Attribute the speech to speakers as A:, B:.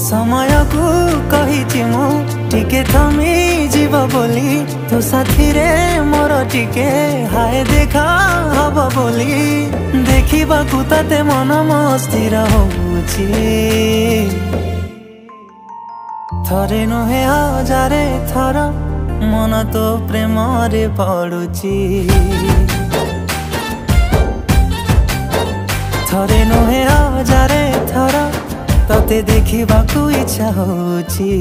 A: समय को कही मु टिके थमी जीव बोली तो साथी रे मोर टिके हाय देखा हब बोली देखा ताते मन मस्थिर होउची थरे नुहे हजारे थर मन तो प्रेम रे पड़ुची थरे नुहे हजारे थर तते देखा इच्छा होउची।